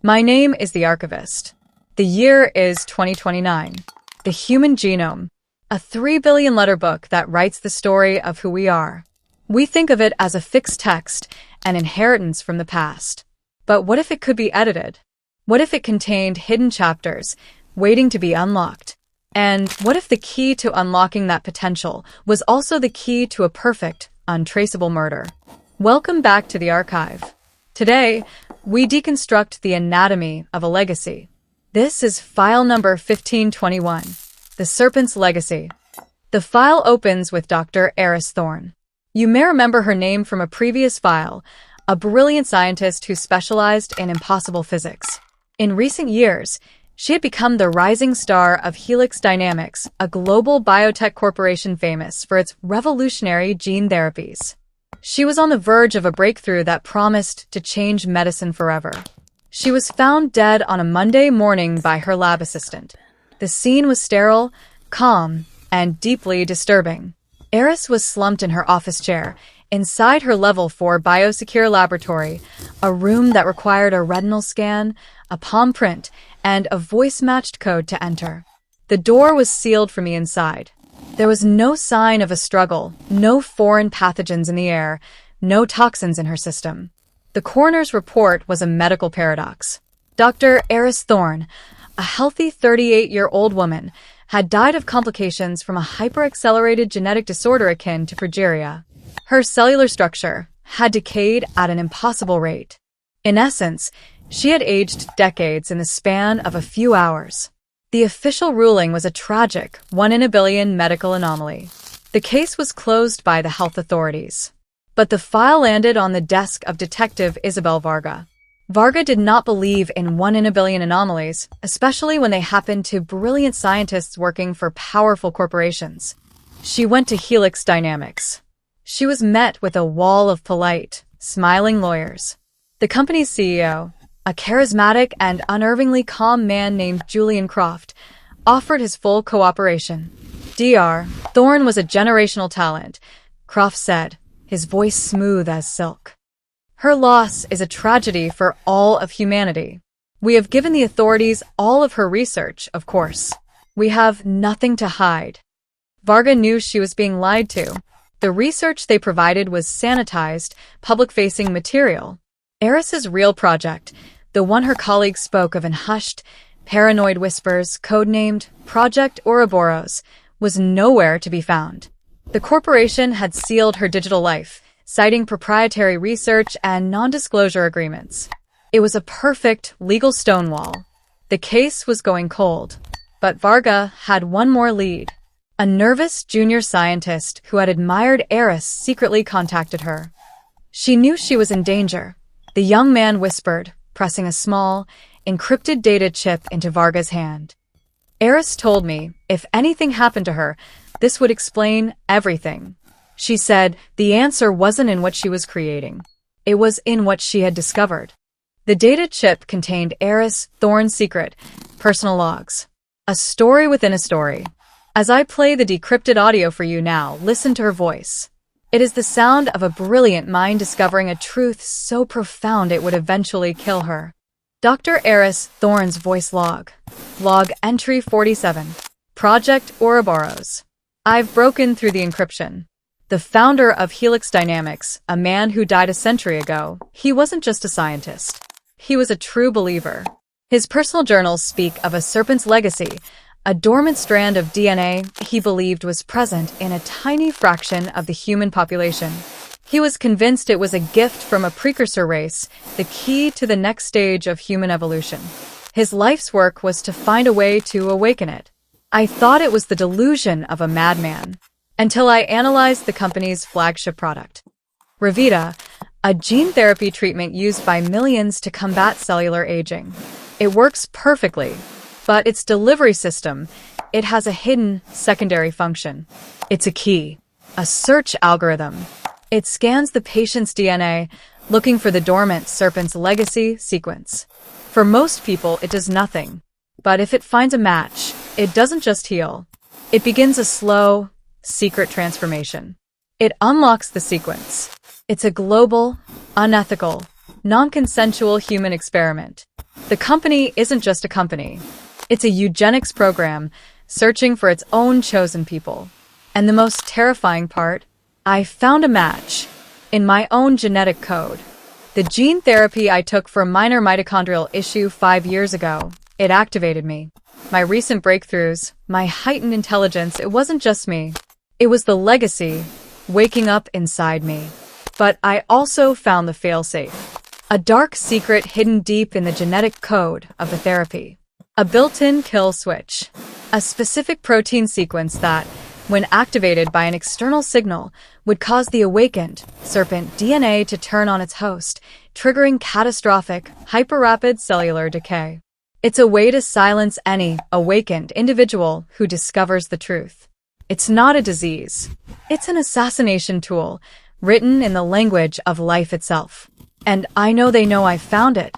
My name is the Archivist. The year is 2029. The human genome, a 3 billion letter book that writes the story of who we are. We think of it as a fixed text, an inheritance from the past. But what if it could be edited? What if it contained hidden chapters, waiting to be unlocked? And what if the key to unlocking that potential was also the key to a perfect, untraceable murder? Welcome back to the archive. Today, we deconstruct the anatomy of a legacy. This is file number 1521, The Serpent's Legacy. The file opens with Dr. Aris Thorne. You may remember her name from a previous file, a brilliant scientist who specialized in impossible physics. In recent years, she had become the rising star of Helix Dynamics, a global biotech corporation famous for its revolutionary gene therapies. She was on the verge of a breakthrough that promised to change medicine forever. She was found dead on a Monday morning by her lab assistant. The scene was sterile, calm, and deeply disturbing. Aris was slumped in her office chair, inside her level 4 biosecure laboratory, a room that required a retinal scan, a palm print, and a voice-matched code to enter. The door was sealed from the inside. There was no sign of a struggle, no foreign pathogens in the air, no toxins in her system. The coroner's report was a medical paradox. Dr. Aris Thorne, a healthy 38-year-old woman, had died of complications from a hyper-accelerated genetic disorder akin to progeria. Her cellular structure had decayed at an impossible rate. In essence, she had aged decades in the span of a few hours. The official ruling was a tragic 1 in a billion medical anomaly. The case was closed by the health authorities. But the file landed on the desk of Detective Isabelle Varga. Varga did not believe in 1 in a billion anomalies, especially when they happened to brilliant scientists working for powerful corporations. She went to Helix Dynamics. She was met with a wall of polite, smiling lawyers. The company's CEO, a charismatic and unnervingly calm man named Julian Croft, offered his full cooperation. Dr. Thorne was a generational talent, Croft said, his voice smooth as silk. Her loss is a tragedy for all of humanity. We have given the authorities all of her research, of course. We have nothing to hide. Varga knew she was being lied to. The research they provided was sanitized, public-facing material. Aris's real project, the one her colleagues spoke of in hushed, paranoid whispers, codenamed Project Ouroboros, was nowhere to be found. The corporation had sealed her digital life, citing proprietary research and non-disclosure agreements. It was a perfect legal stonewall. The case was going cold. But Varga had one more lead. A nervous junior scientist who had admired Aris secretly contacted her. She knew she was in danger. The young man whispered, pressing a small, encrypted data chip into Varga's hand. Aris told me, if anything happened to her, this would explain everything. She said the answer wasn't in what she was creating. It was in what she had discovered. The data chip contained Aris Thorne's secret, personal logs. A story within a story. As I play the decrypted audio for you now, listen to her voice. It is the sound of a brilliant mind discovering a truth so profound it would eventually kill her. Dr. Aris Thorne's voice log. Log entry 47. Project Ouroboros. I've broken through the encryption. The founder of Helix Dynamics, a man who died a century ago, he wasn't just a scientist. He was a true believer. His personal journals speak of a serpent's legacy, a dormant strand of DNA he believed was present in a tiny fraction of the human population. He was convinced it was a gift from a precursor race, the key to the next stage of human evolution. His life's work was to find a way to awaken it. I thought it was the delusion of a madman, until I analyzed the company's flagship product. Revita, a gene therapy treatment used by millions to combat cellular aging. It works perfectly, but its delivery system, it has a hidden secondary function. It's a key, a search algorithm. It scans the patient's DNA, looking for the dormant serpent's legacy sequence. For most people, it does nothing. But if it finds a match, it doesn't just heal. It begins a slow, secret transformation. It unlocks the sequence. It's a global, unethical, non-consensual human experiment. The company isn't just a company. It's a eugenics program searching for its own chosen people. And the most terrifying part, I found a match in my own genetic code. The gene therapy I took for minor mitochondrial issue 5 years ago, it activated me. My recent breakthroughs, my heightened intelligence, it wasn't just me. It was the legacy waking up inside me. But I also found the failsafe. A dark secret hidden deep in the genetic code of the therapy. A built-in kill switch. A specific protein sequence that, when activated by an external signal, would cause the awakened serpent DNA to turn on its host, triggering catastrophic, hyperrapid cellular decay. It's a way to silence any awakened individual who discovers the truth. It's not a disease. It's an assassination tool, written in the language of life itself. And I know they know I found it.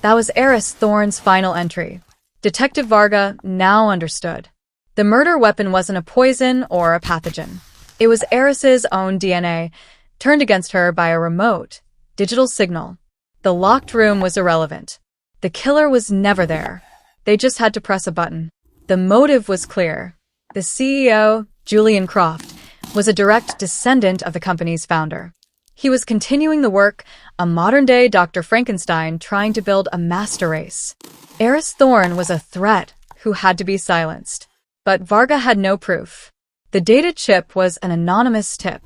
That was Aris Thorne's final entry. Detective Varga now understood. The murder weapon wasn't a poison or a pathogen. It was Aris's own DNA, turned against her by a remote, digital signal. The locked room was irrelevant. The killer was never there. They just had to press a button. The motive was clear. The CEO, Julian Croft, was a direct descendant of the company's founder. He was continuing the work, a modern-day Dr. Frankenstein trying to build a master race. Aris Thorne was a threat who had to be silenced. But Varga had no proof. The data chip was an anonymous tip.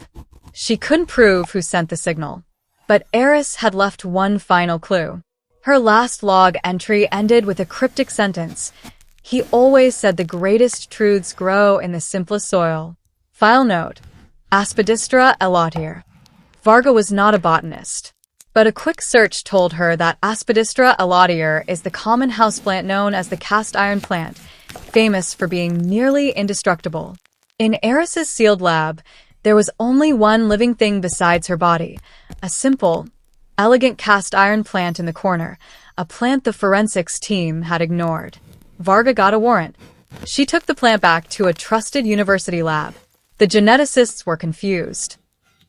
She couldn't prove who sent the signal. But Aris had left one final clue. Her last log entry ended with a cryptic sentence. He always said the greatest truths grow in the simplest soil. File note: Aspidistra elatior. Varga was not a botanist. But a quick search told her that Aspidistra elatior is the common houseplant known as the cast iron plant, famous for being nearly indestructible. In Aris's sealed lab, there was only one living thing besides her body, a simple, elegant cast iron plant in the corner, a plant the forensics team had ignored. Varga got a warrant. She took the plant back to a trusted university lab. The geneticists were confused.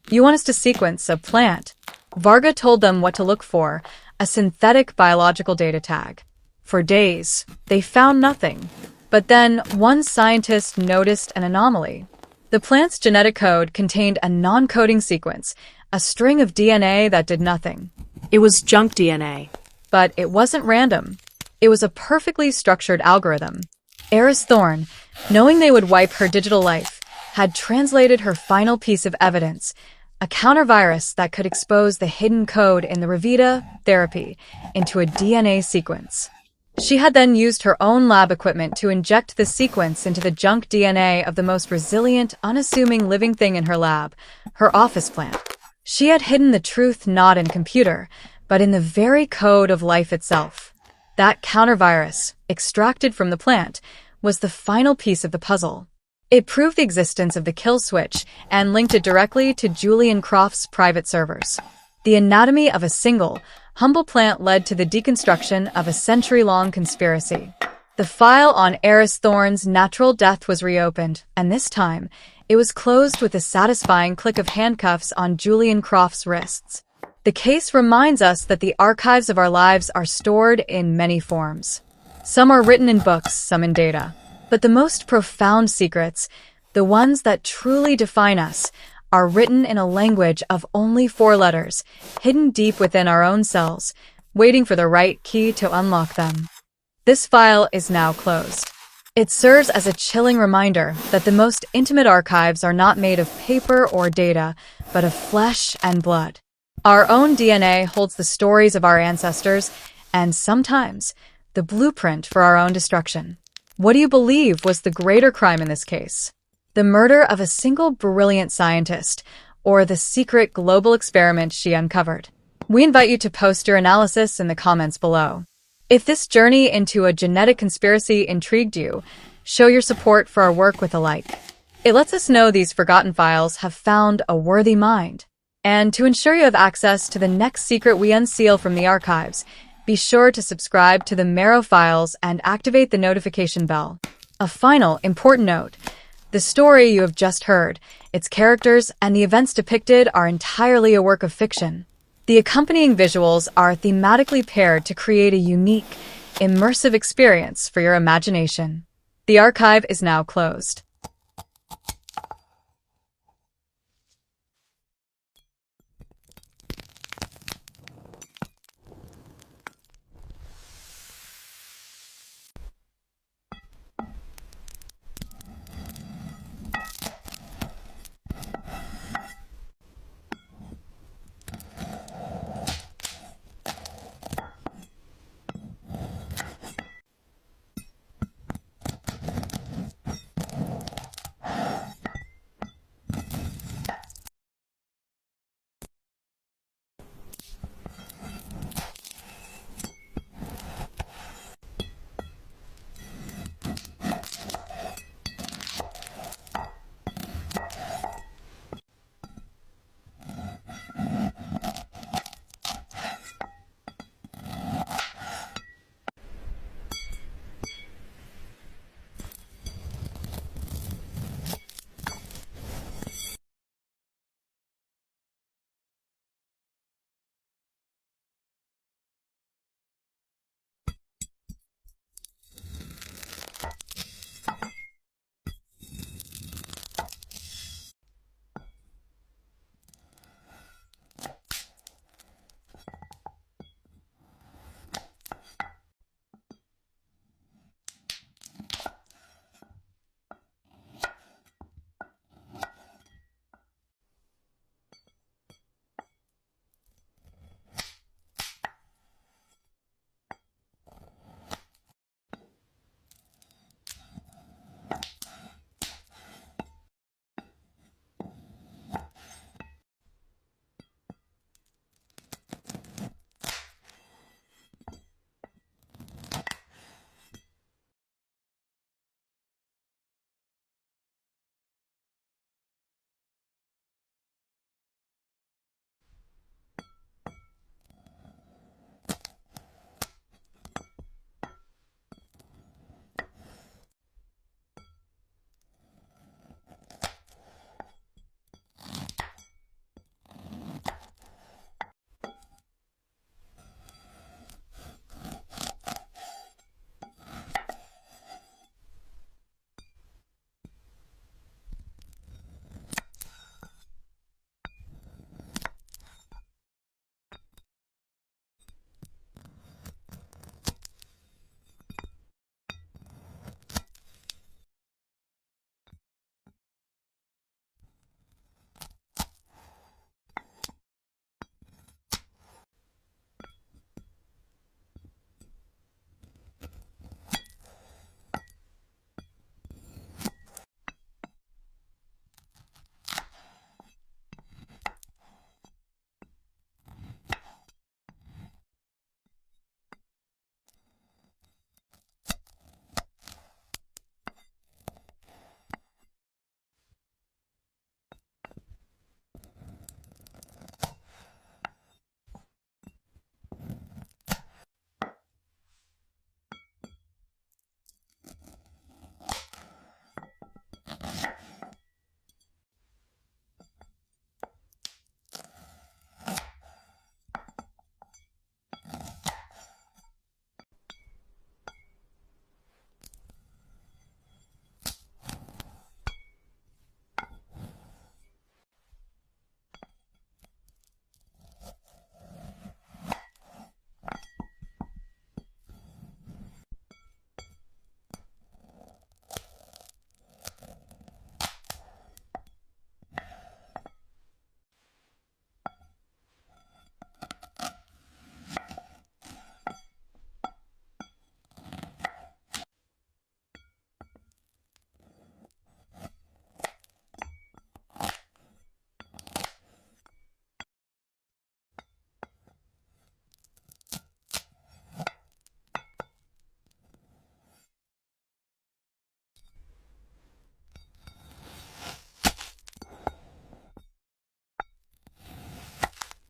You want us to sequence a plant? Varga told them what to look for, a synthetic biological data tag. For days, they found nothing. But then, one scientist noticed an anomaly. The plant's genetic code contained a non-coding sequence, a string of DNA that did nothing. It was junk DNA. But it wasn't random. It was a perfectly structured algorithm. Aris Thorne, knowing they would wipe her digital life, had translated her final piece of evidence, a counter-virus that could expose the hidden code in the Revita therapy into a DNA sequence. She had then used her own lab equipment to inject the sequence into the junk DNA of the most resilient, unassuming living thing in her lab, her office plant. She had hidden the truth not in a computer, but in the very code of life itself. That counter-virus, extracted from the plant, was the final piece of the puzzle. It proved the existence of the kill switch and linked it directly to Julian Croft's private servers. The anatomy of a single, humble plant led to the deconstruction of a century-long conspiracy. The file on Aris Thorne's natural death was reopened, and this time, it was closed with a satisfying click of handcuffs on Julian Croft's wrists. The case reminds us that the archives of our lives are stored in many forms. Some are written in books, some in data. But the most profound secrets, the ones that truly define us, are written in a language of only 4 letters, hidden deep within our own cells, waiting for the right key to unlock them. This file is now closed. It serves as a chilling reminder that the most intimate archives are not made of paper or data, but of flesh and blood. Our own DNA holds the stories of our ancestors, and sometimes, the blueprint for our own destruction. What do you believe was the greater crime in this case? The murder of a single brilliant scientist, or the secret global experiment she uncovered? We invite you to post your analysis in the comments below. If this journey into a genetic conspiracy intrigued you, show your support for our work with a like. It lets us know these forgotten files have found a worthy mind. And to ensure you have access to the next secret we unseal from the archives, be sure to subscribe to the Marrow files and activate the notification bell. A final, important note. The story you have just heard, its characters, and the events depicted are entirely a work of fiction. The accompanying visuals are thematically paired to create a unique, immersive experience for your imagination. The archive is now closed.